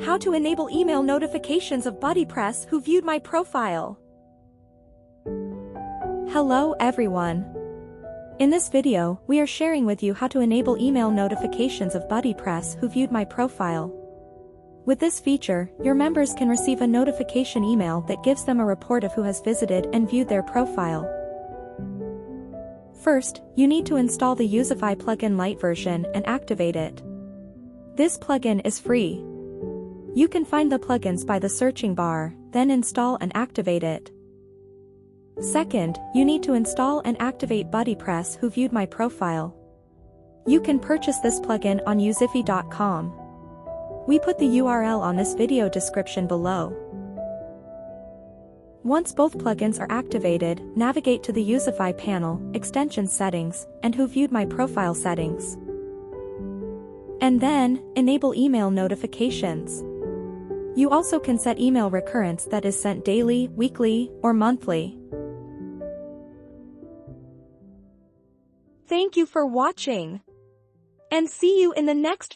How to enable email notifications of BuddyPress who viewed my profile. Hello everyone. In this video, we are sharing with you how to enable email notifications of BuddyPress who viewed my profile. With this feature, your members can receive a notification email that gives them a report of who has visited and viewed their profile. First, you need to install the Youzify plugin Lite version and activate it. This plugin is free. You can find the plugins by the searching bar, then install and activate it. Second, you need to install and activate BuddyPress who viewed my profile. You can purchase this plugin on Youzify.com. We put the URL on this video description below. Once both plugins are activated, navigate to the Youzify panel, Extensions Settings, and Who Viewed My Profile settings. And then, enable email notifications. You also can set email recurrence that is sent daily, weekly, or monthly. Thank you for watching. And see you in the next